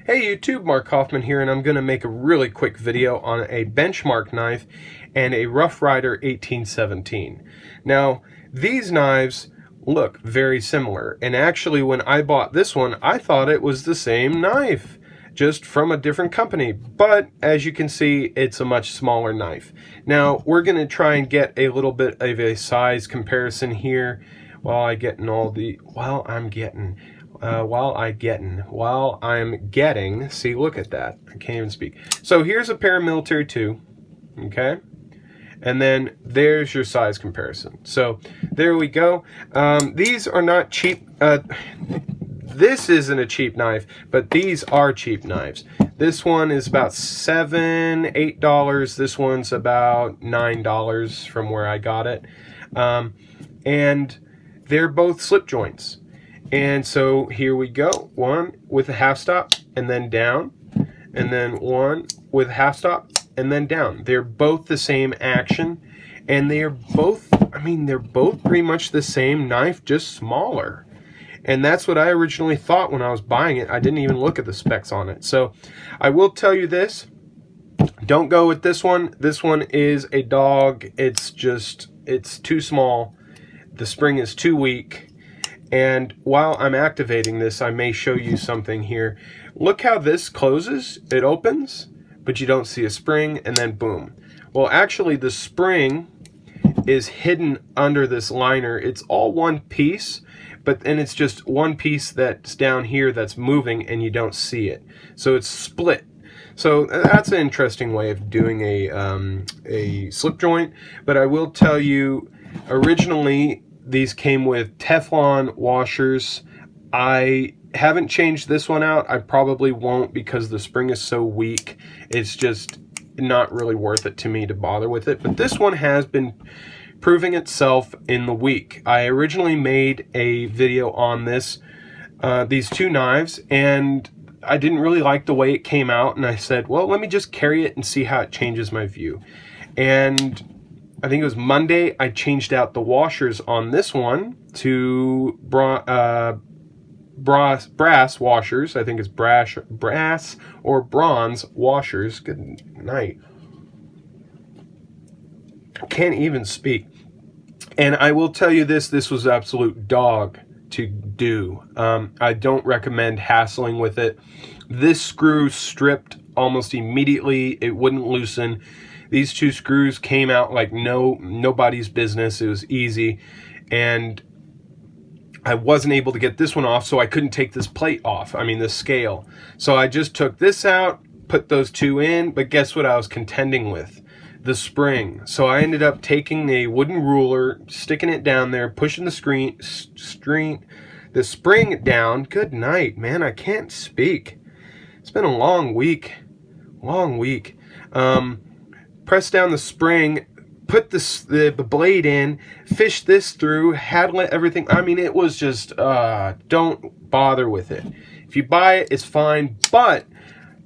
Hey YouTube, Mark Hoffman here, and I'm going to make a really quick video on a benchmark knife and a Ryder 1817. Now, these knives look very similar, and actually when I bought this one, I thought it was the same knife, just from a different company, but as you can see, it's a much smaller knife. Now, we're going to try and get a little bit of a size comparison here while I'm getting, see, look at that, I can't even speak. So here's a paramilitary 2, okay? And then there's your size comparison. So there we go. These are not cheap. This isn't a cheap knife, but these are cheap knives. This one is about $7, $8. This one's about $9 from where I got it. And they're both slip joints. And so here we go. One with a half stop and then down. And then one with a half stop and then down. They're both the same action. And they're both pretty much the same knife, just smaller. And that's what I originally thought when I was buying it. I didn't even look at the specs on it. So I will tell you this. Don't go with this one. This one is a dog. It's too small. The spring is too weak. And while I'm activating this, I may show you something here. Look how this closes. It opens, but you don't see a spring, and then boom. Well, actually, the spring is hidden under this liner. It's all one piece, but then it's just one piece that's down here that's moving, and you don't see it. So it's split. So that's an interesting way of doing a slip joint. But I will tell you, originally, these came with Teflon washers. I haven't changed this one out. I probably won't because the spring is so weak. It's just not really worth it to me to bother with it. But this one has been proving itself in the week. I originally made a video on these two knives, and I didn't really like the way it came out. And I said, well, let me just carry it and see how it changes my view. And I think it was Monday, I changed out the washers on this one to brass washers. I think it's brass or bronze washers. Good night. Can't even speak. And I will tell you this was absolute dog to do. I don't recommend hassling with it. This screw stripped almost immediately. It wouldn't loosen. These two screws came out like nobody's business. It was easy. And I wasn't able to get this one off, so I couldn't take this plate off. I mean, the scale. So I just took this out, put those two in, but guess what I was contending with? The spring. So I ended up taking a wooden ruler, sticking it down there, pushing the spring down. Good night, man. I can't speak. It's been a long week. Press down the spring, put the blade in, fish this through, handle it, everything. I mean, it was just, don't bother with it. If you buy it, it's fine, but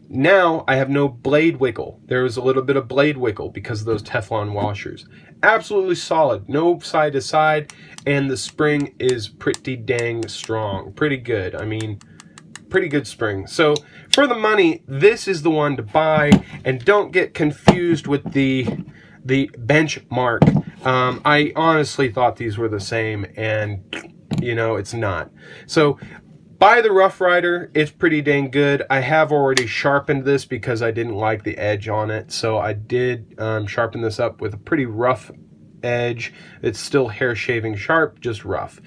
now I have no blade wiggle. There was a little bit of blade wiggle because of those Teflon washers. Absolutely solid, no side to side, and the spring is pretty dang strong. Pretty good. I mean, pretty good spring. So for the money, this is the one to buy, and don't get confused with the benchmark. I honestly thought these were the same, and you know, it's not. So buy the Rough Rider. It's pretty dang good. I have already sharpened this because I didn't like the edge on it, so I did sharpen this up with a pretty rough edge. It's still hair shaving sharp, just rough.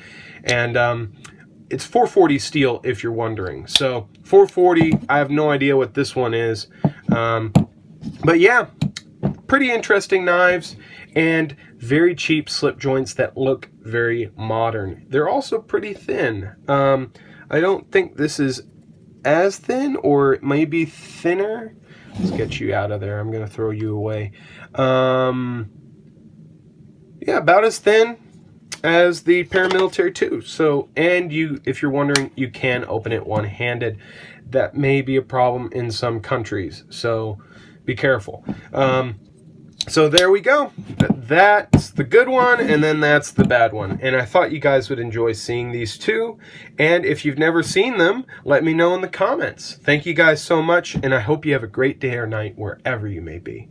And it's 440 steel, if you're wondering. So 440, I have no idea what this one is. But yeah, pretty interesting knives and very cheap slip joints that look very modern. They're also pretty thin. I don't think this is as thin, or it may be thinner. Let's get you out of there. I'm going to throw you away. Yeah, about as thin as the paramilitary 2. So, and if you're wondering, you can open it one-handed. That may be a problem in some countries, so be careful. So there we go. That's the good one, and then that's the bad one. And I thought you guys would enjoy seeing these two. And if you've never seen them, let me know in the comments. Thank you guys so much, and I hope you have a great day or night wherever you may be.